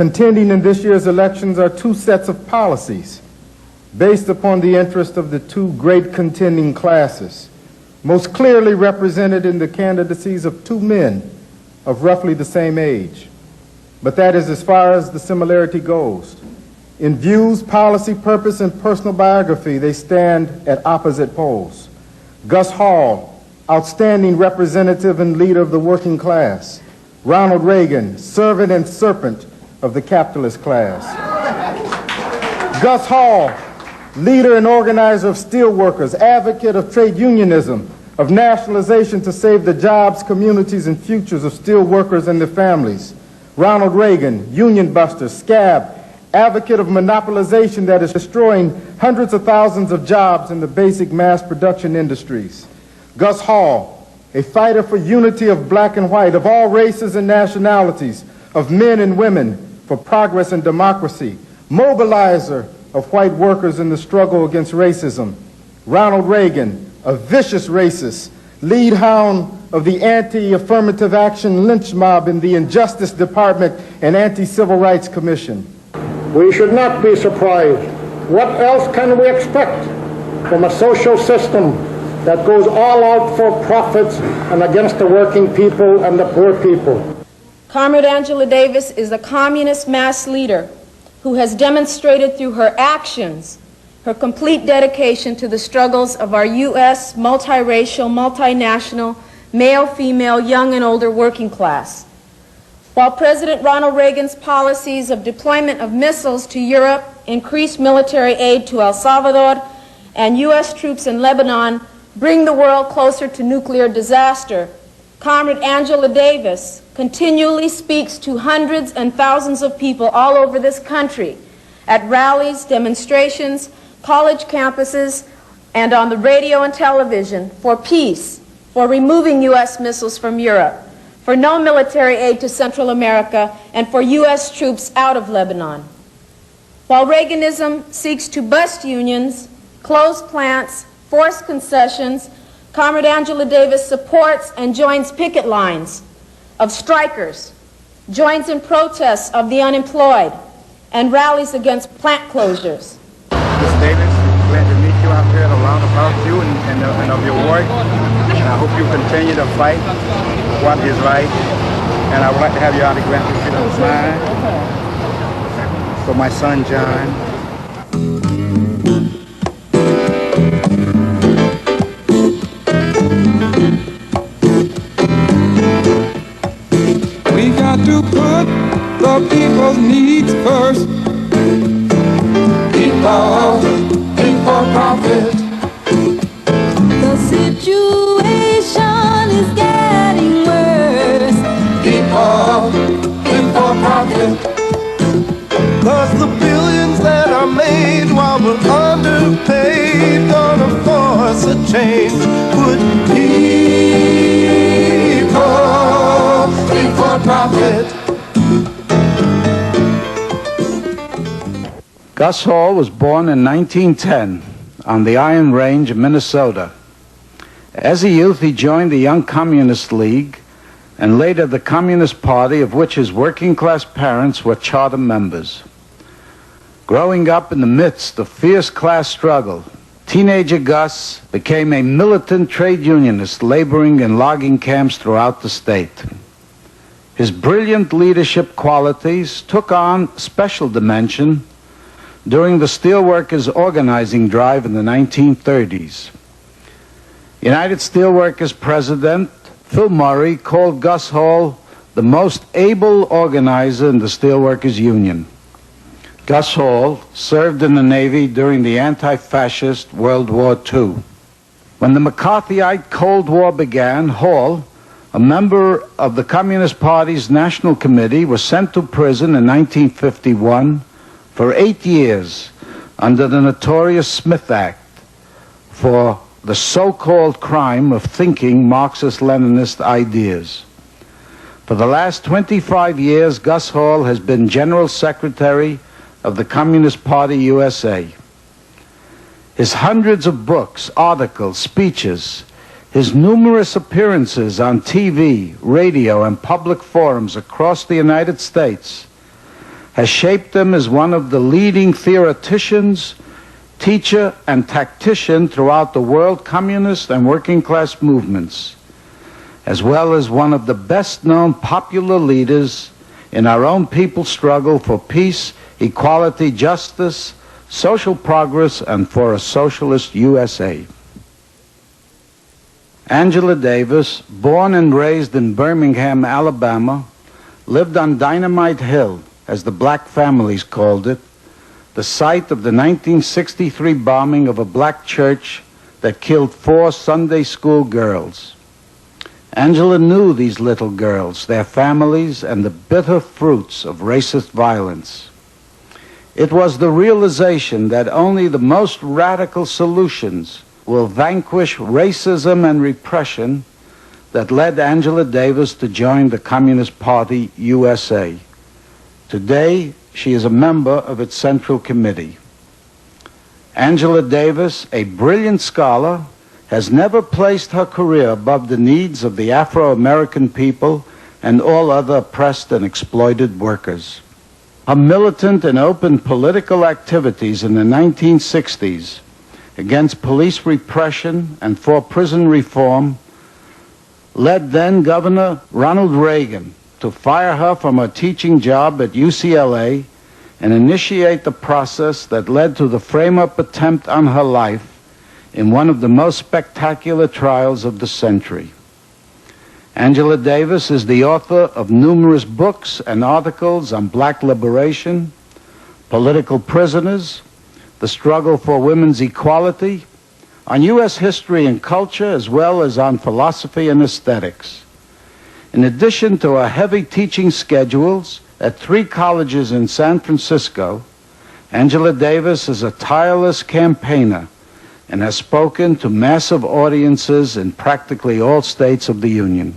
Contending in this year's elections are two sets of policies based upon the interest of the two great contending classes, most clearly represented in the candidacies of two men of roughly the same age. But that is as far as the similarity goes. In views, policy, purpose, and personal biography, they stand at opposite poles. Gus Hall, outstanding representative and leader of the working class. Ronald Reagan, servant and serpent of the capitalist class. Gus Hall, leader and organizer of steelworkers, advocate of trade unionism, of nationalization to save the jobs, communities, and futures of steelworkers and their families. Ronald Reagan, union buster, scab, advocate of monopolization that is destroying hundreds of thousands of jobs in the basic mass production industries. Gus Hall, a fighter for unity of black and white, of all races and nationalities, of men and women, for progress and democracy, mobilizer of white workers in the struggle against racism. Ronald Reagan, a vicious racist, lead hound of the anti-affirmative action lynch mob in the Injustice Department and Anti-Civil Rights Commission. We should not be surprised. What else can we expect from a social system that goes all out for profits and against the working people and the poor people? Comrade Angela Davis is a communist mass leader who has demonstrated through her actions her complete dedication to the struggles of our U.S. multiracial, multinational, male, female, young and older working class. While President Ronald Reagan's policies of deployment of missiles to Europe, increased military aid to El Salvador, and U.S. troops in Lebanon bring the world closer to nuclear disaster, Comrade Angela Davis continually speaks to hundreds and thousands of people all over this country at rallies, demonstrations, college campuses, and on the radio and television for peace, for removing U.S. missiles from Europe, for no military aid to Central America, and for U.S. troops out of Lebanon. While Reaganism seeks to bust unions, close plants, force concessions, Comrade Angela Davis supports and joins picket lines of strikers, joins in protests of the unemployed, and rallies against plant closures. Ms. Davis, glad to meet you. I've heard a lot about you and of your work, and I hope you continue to fight what is right. And I would like to have your autograph if you don't mind. For my son, John. We got to put the people's needs first. People for profit. The situation is getting worse. People for profit. 'Cause the billions that are made while we're underpaid gonna force a change. Put people for profit. Gus Hall was born in 1910 on the Iron Range of Minnesota. As a youth, he joined the Young Communist League and later the Communist Party, of which his working-class parents were charter members. Growing up in the midst of fierce class struggle, teenager Gus became a militant trade unionist laboring in logging camps throughout the state. His brilliant leadership qualities took on special dimension during the steelworkers' organizing drive in the 1930s. United Steelworkers President Phil Murray called Gus Hall the most able organizer in the Steelworkers Union. Gus Hall served in the Navy during the anti-fascist World War II. When the McCarthyite Cold War began, Hall, a member of the Communist Party's National Committee, was sent to prison in 1951 for 8 years under the notorious Smith Act for the so-called crime of thinking Marxist-Leninist ideas. For the last 25 years, Gus Hall has been General Secretary of the Communist Party USA. His hundreds of books, articles, speeches, his numerous appearances on TV, radio, and public forums across the United States has shaped him as one of the leading theoreticians, teacher, and tactician throughout the world communist and working class movements, as well as one of the best-known popular leaders in our own people's struggle for peace, equality, justice, social progress, and for a socialist USA. Angela Davis, born and raised in Birmingham, Alabama, lived on Dynamite Hill, as the black families called it, the site of the 1963 bombing of a black church that killed 4 Sunday school girls. Angela knew these little girls, their families, and the bitter fruits of racist violence. It was the realization that only the most radical solutions will vanquish racism and repression that led Angela Davis to join the Communist Party USA. Today, she is a member of its Central Committee. Angela Davis, a brilliant scholar, has never placed her career above the needs of the Afro-American people and all other oppressed and exploited workers. Her militant and open political activities in the 1960s against police repression and for prison reform led then Governor Ronald Reagan to fire her from her teaching job at UCLA and initiate the process that led to the frame-up attempt on her life in one of the most spectacular trials of the century. Angela Davis is the author of numerous books and articles on black liberation, political prisoners, the struggle for women's equality, on U.S. history and culture, as well as on philosophy and aesthetics. In addition to her heavy teaching schedules at 3 colleges in San Francisco, Angela Davis is a tireless campaigner and has spoken to massive audiences in practically all states of the Union.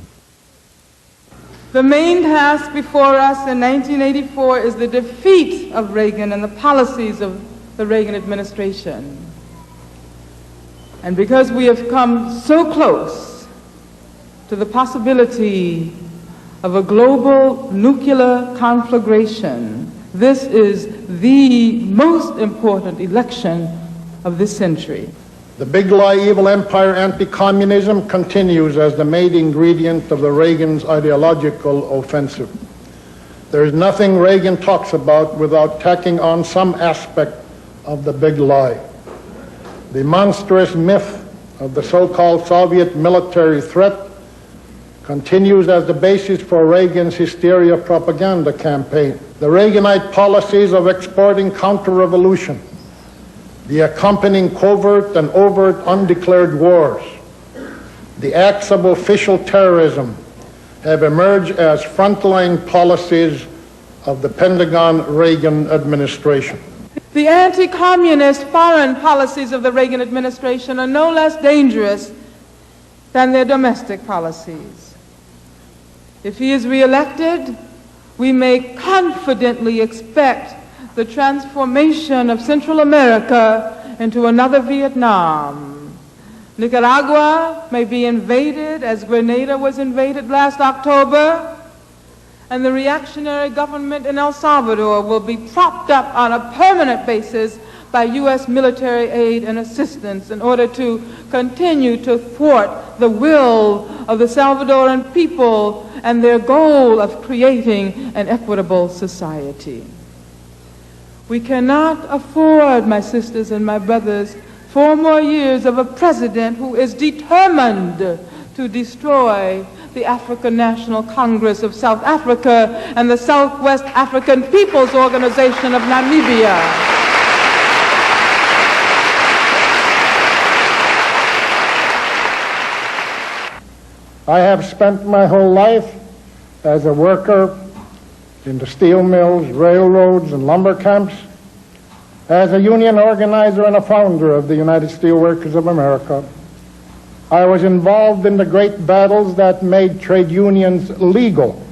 The main task before us in 1984 is the defeat of Reagan and the policies of the Reagan administration. And because we have come so close to the possibility of a global nuclear conflagration, this is the most important election of this century. The big lie, evil empire, anti-communism continues as the main ingredient of the Reagan's ideological offensive. There is nothing Reagan talks about without tacking on some aspect of the big lie. The monstrous myth of the so-called Soviet military threat continues as the basis for Reagan's hysteria propaganda campaign. The Reaganite policies of exporting counter-revolution, the accompanying covert and overt undeclared wars, the acts of official terrorism have emerged as frontline policies of the Pentagon-Reagan administration. The anti-communist foreign policies of the Reagan administration are no less dangerous than their domestic policies. If he is reelected, we may confidently expect the transformation of Central America into another Vietnam. Nicaragua may be invaded as Grenada was invaded last October, and the reactionary government in El Salvador will be propped up on a permanent basis by U.S. military aid and assistance in order to continue to thwart the will of the Salvadoran people and their goal of creating an equitable society. We cannot afford, my sisters and my brothers, 4 more years of a president who is determined to destroy the African National Congress of South Africa and the Southwest African People's Organization of Namibia. I have spent my whole life as a worker in the steel mills, railroads, and lumber camps, as a union organizer and a founder of the United Steelworkers of America. I was involved in the great battles that made trade unions legal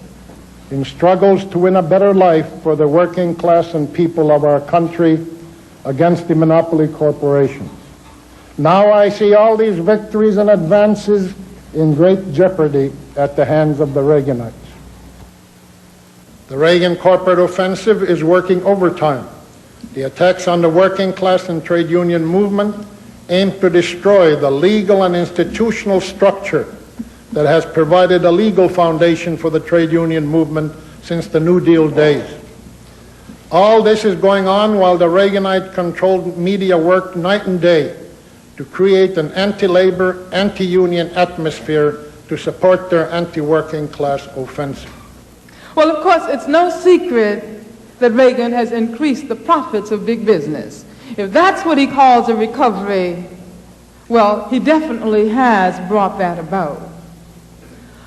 in struggles to win a better life for the working class and people of our country against the monopoly corporations. Now I see all these victories and advances in great jeopardy at the hands of the Reaganites. The Reagan corporate offensive is working overtime. The attacks on the working class and trade union movement aim to destroy the legal and institutional structure that has provided a legal foundation for the trade union movement since the New Deal days. All this is going on while the Reaganite-controlled media worked night and day to create an anti-labor, anti-union atmosphere to support their anti-working class offensive. Well, of course, it's no secret that Reagan has increased the profits of big business. If that's what he calls a recovery, well, he definitely has brought that about.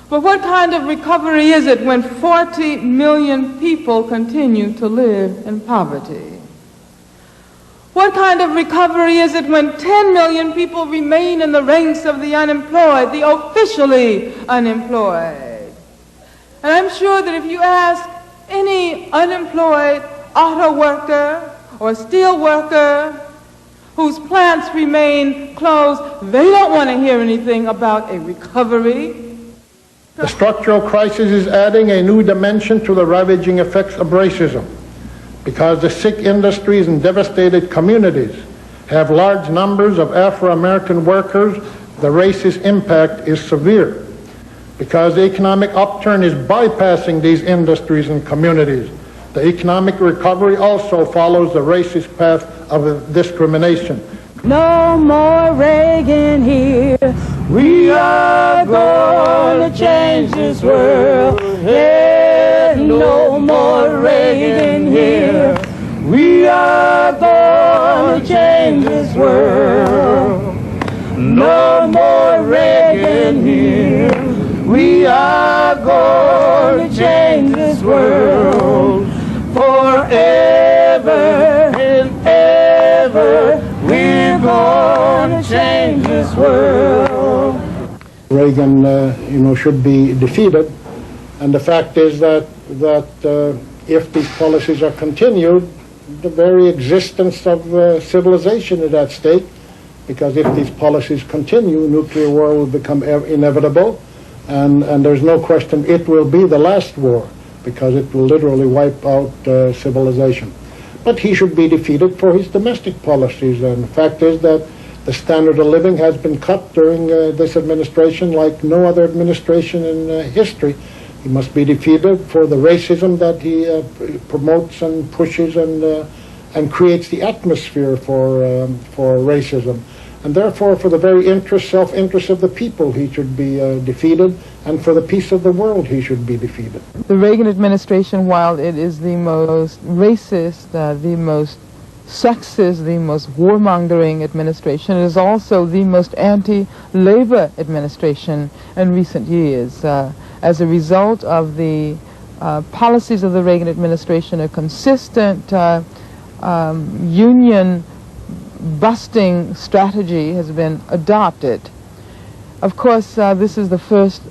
But what kind of recovery is it when 40 million people continue to live in poverty? What kind of recovery is it when 10 million people remain in the ranks of the unemployed, the officially unemployed? And I'm sure that if you ask any unemployed auto worker or steel worker whose plants remain closed, they don't want to hear anything about a recovery. The structural crisis is adding a new dimension to the ravaging effects of racism, because the sick industries and devastated communities have large numbers of Afro-American workers. The racist impact is severe, because the economic upturn is bypassing these industries and communities. The economic recovery also follows the racist path of discrimination. No more Reagan here. We are going to change this world. Yeah, no more Reagan here. We are going to change this world. No more Reagan here. We are going to change this world forever and ever. We're going to change this world. Reagan, should be defeated, and the fact is that if these policies are continued, the very existence of civilization is at stake, because if these policies continue, nuclear war will become inevitable, and there's no question it will be the last war, because it will literally wipe out civilization. But he should be defeated for his domestic policies, and the fact is that the standard of living has been cut during this administration like no other administration in history. He must be defeated for the racism that he promotes and pushes and creates the atmosphere for racism. And therefore, for the very self-interest of the people, he should be defeated, and for the peace of the world, he should be defeated. The Reagan administration, while it is the most racist, the most sexist, the most warmongering administration, is also the most anti-labor administration in recent years. As a result of the policies of the Reagan administration, a consistent union busting strategy has been adopted. Of course, this is the first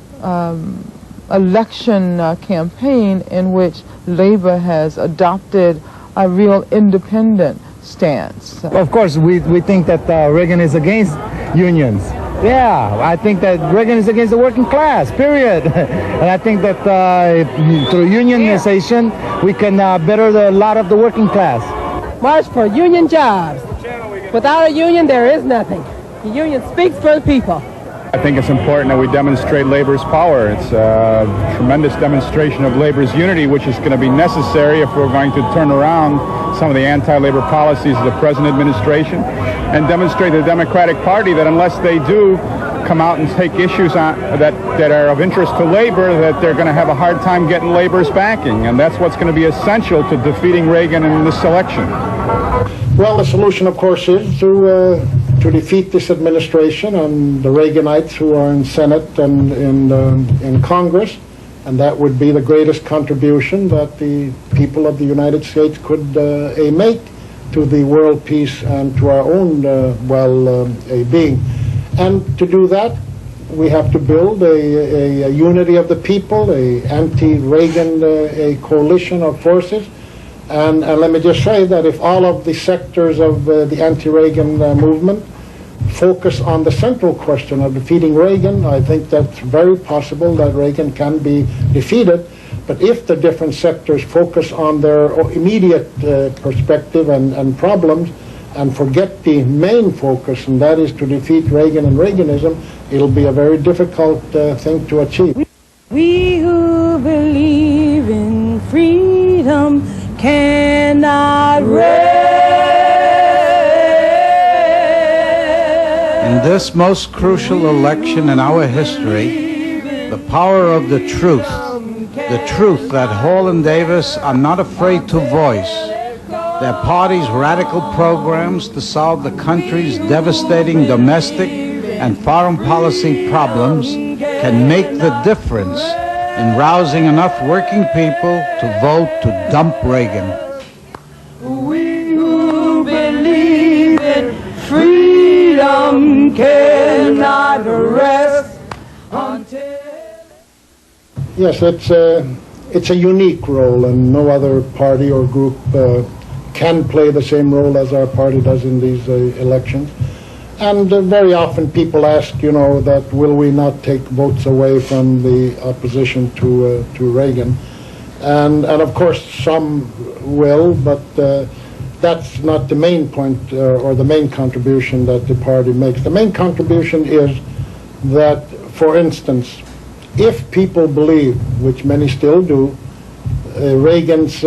election campaign in which labor has adopted a real independent stance. Of course, we think that Reagan is against unions. Yeah, I think that Reagan is against the working class, period. And I think that through unionization, we can better the lot of the working class. March for union jobs. Without a union, there is nothing. The union speaks for the people. I think it's important that we demonstrate labor's power. It's a tremendous demonstration of labor's unity, which is going to be necessary if we're going to turn around some of the anti-labor policies of the present administration and demonstrate to the Democratic Party that unless they do come out and take issues that are of interest to labor, that they're going to have a hard time getting labor's backing. And that's what's going to be essential to defeating Reagan in this election. Well, the solution, of course, is to defeat this administration and the Reaganites who are in Senate and in Congress, and that would be the greatest contribution that the people of the United States could make to the world peace and to our own being. And to do that, we have to build a unity of the people, a anti-Reagan a coalition of forces. And let me just say that if all of the sectors of the anti-Reagan movement focus on the central question of defeating Reagan, I think that's very possible that Reagan can be defeated. But if the different sectors focus on their immediate perspective and problems and forget the main focus, and that is to defeat Reagan and Reaganism, it'll be a very difficult thing to achieve. We who believe in freedom cannot rest. In this most crucial election in our history, the power of the truth that Hall and Davis are not afraid to voice, their party's radical programs to solve the country's devastating domestic and foreign policy problems can make the difference in rousing enough working people to vote to dump Reagan. We who believe in freedom cannot rest until... Yes, it's a unique role, and no other party or group can play the same role as our party does in these elections. And very often people ask, you know, that will we not take votes away from the opposition to Reagan? And of course some will, but that's not the main point or the main contribution that the party makes. The main contribution is that, for instance, if people believe, which many still do, Reagan's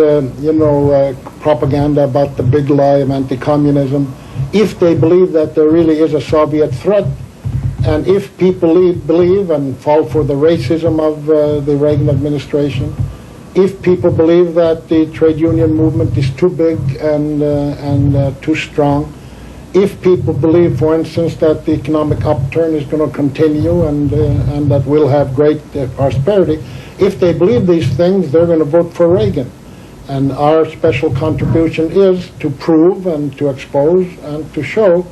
propaganda about the big lie of anti-communism, if they believe that there really is a Soviet threat, and if people believe and fall for the racism of the Reagan administration, if people believe that the trade union movement is too big and too strong, if people believe, for instance, that the economic upturn is going to continue and that we'll have great prosperity, if they believe these things, they're going to vote for Reagan. And our special contribution is to prove and to expose and to show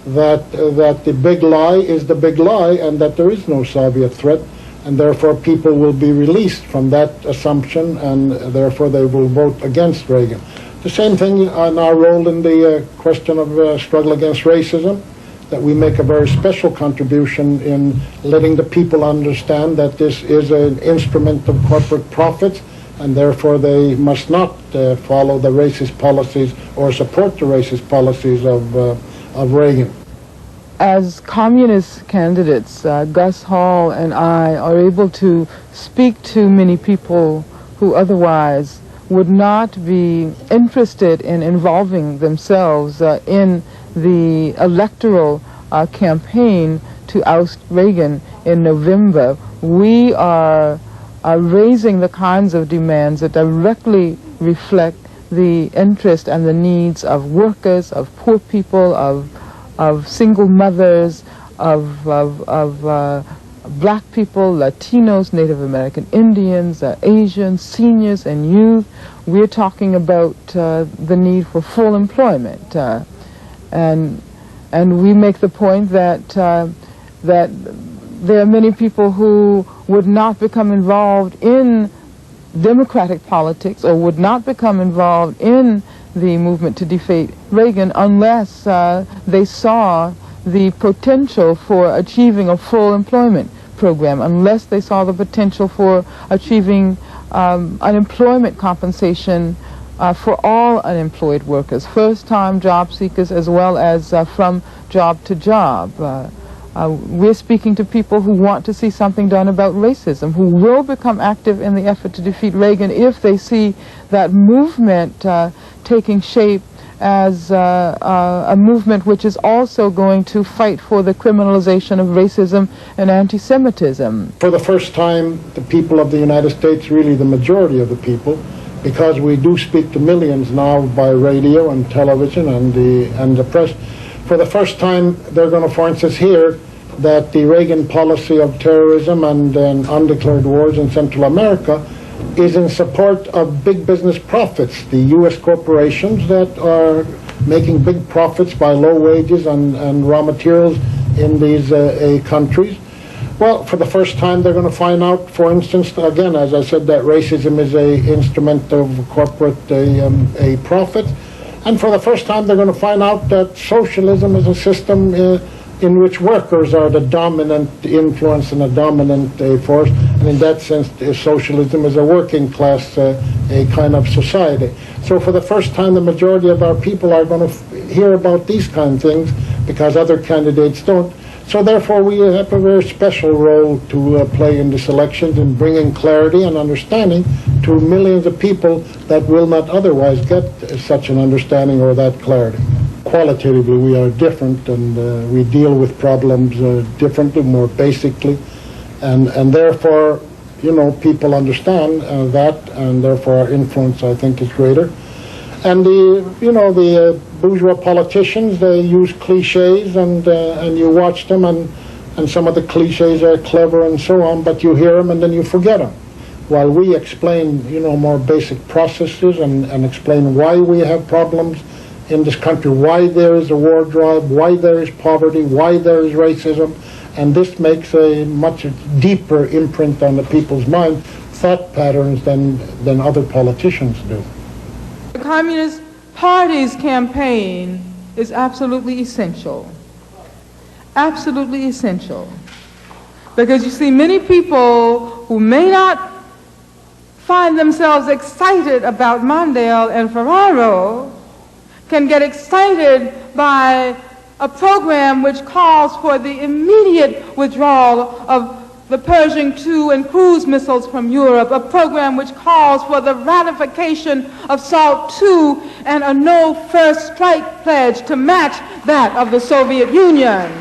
that the big lie is the big lie and that there is no Soviet threat, and therefore people will be released from that assumption, and therefore they will vote against Reagan. The same thing on our role in the question of struggle against racism, that we make a very special contribution in letting the people understand that this is an instrument of corporate profits, and therefore they must not follow the racist policies or support the racist policies of Reagan. As communist candidates, Gus Hall and I are able to speak to many people who otherwise would not be interested in involving themselves in the electoral campaign to oust Reagan in November. We are raising the kinds of demands that directly reflect the interest and the needs of workers, of poor people, of single mothers, of black people, Latinos, Native American Indians, Asians, seniors, and youth. We're talking about the need for full employment, and we make the point that there are many people who would not become involved in democratic politics or would not become involved in the movement to defeat Reagan unless they saw the potential for achieving a full employment program, unless they saw the potential for achieving unemployment compensation for all unemployed workers, first-time job seekers as well as from job to job. We're speaking to people who want to see something done about racism, who will become active in the effort to defeat Reagan if they see that movement taking shape as a movement which is also going to fight for the criminalization of racism and anti-Semitism. For the first time, the people of the United States, really the majority of the people, because we do speak to millions now by radio and television and the press, for the first time they're going to, for instance, hear that the Reagan policy of terrorism and undeclared wars in Central America is in support of big business profits, the U.S. corporations that are making big profits by low wages and raw materials in these countries. Well, for the first time they're going to find out, for instance, again, as I said, that racism is an instrument of corporate a profit. And for the first time they're going to find out that socialism is a system in which workers are the dominant influence and the dominant force, And in that sense, socialism is a working class, a kind of society. So for the first time, the majority of our people are going to hear about these kind of things because other candidates don't. So therefore, we have a very special role to play in this election in bringing clarity and understanding to millions of people that will not otherwise get such an understanding or that clarity. Qualitatively, we are different, and we deal with problems differently, more basically, and therefore, you know, people understand that, and therefore our influence, I think, is greater. And the bourgeois politicians, they use cliches, and you watch them, and some of the cliches are clever and so on, but you hear them and then you forget them. While we explain, you know, more basic processes and explain why we have problems in this country, why there is a war drive, why there is poverty, why there is racism, and this makes a much deeper imprint on the people's mind, thought patterns than other politicians do. The Communist Party's campaign is absolutely essential. Absolutely essential. Because you see, many people who may not find themselves excited about Mondale and Ferraro can get excited by a program which calls for the immediate withdrawal of the Pershing II and cruise missiles from Europe, a program which calls for the ratification of SALT II and a no first strike pledge to match that of the Soviet Union.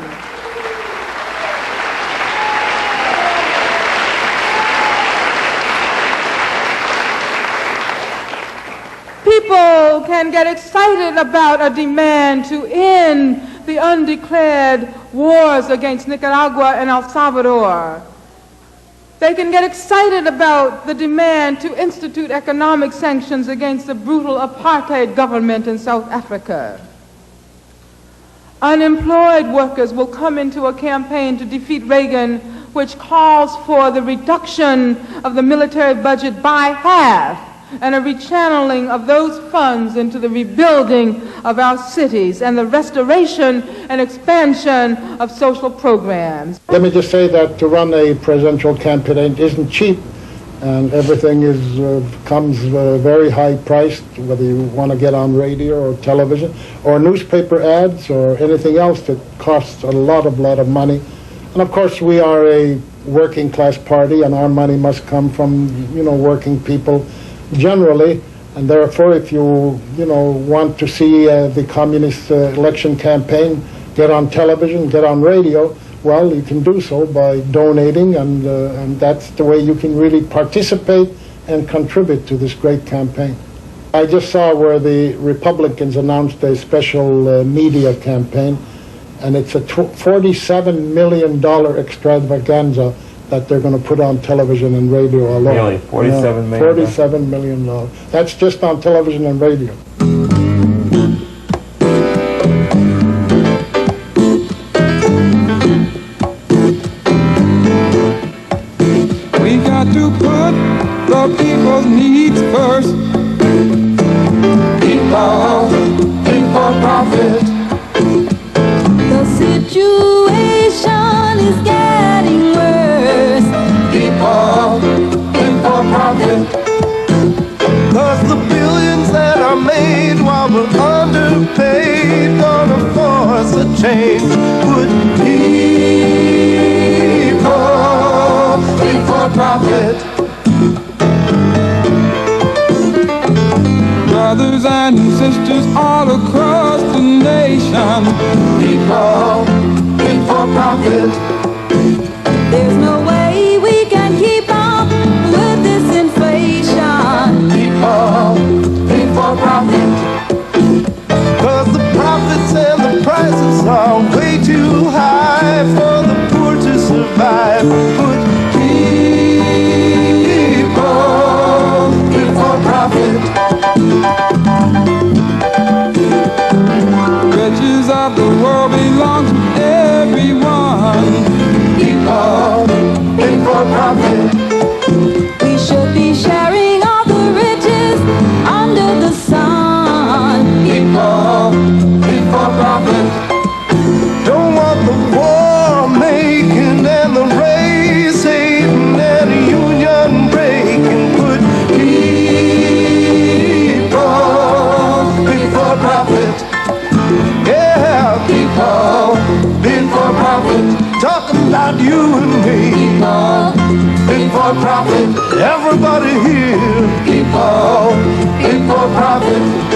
People can get excited about a demand to end the undeclared wars against Nicaragua and El Salvador. They can get excited about the demand to institute economic sanctions against the brutal apartheid government in South Africa. Unemployed workers will come into a campaign to defeat Reagan, which calls for the reduction of the military budget by half and a rechanneling of those funds into the rebuilding of our cities and the restoration and expansion of social programs. Let me just say that to run a presidential campaign isn't cheap, and everything comes very high priced, whether you want to get on radio or television or newspaper ads or anything else that costs a lot of money. And of course, we are a working class party, and our money must come from, you know, working people generally, and therefore if you want to see the communist election campaign get on television, get on radio, well, you can do so by donating, and that's the way you can really participate and contribute to this great campaign. I just saw where the Republicans announced a special media campaign, and it's a $47 million extravaganza that they're going to put on television and radio alone. Really? $47 million? $47 million. That's just on television and radio. We got to put the people's needs first. People for profit. The situation is getting worse. People for profit. 'Cause the billions that are made while we're underpaid gonna force a change. Put people for profit. Brothers and sisters all across the nation. People for profit. There's no way we can keep up with this inflation. People for profit. 'Cause the profits and the prices are way too high for the poor to survive. Put people for profit. Riches of the world belong to everyone. not you and me. People, Fit for profit, everybody here. people, Fit for profit,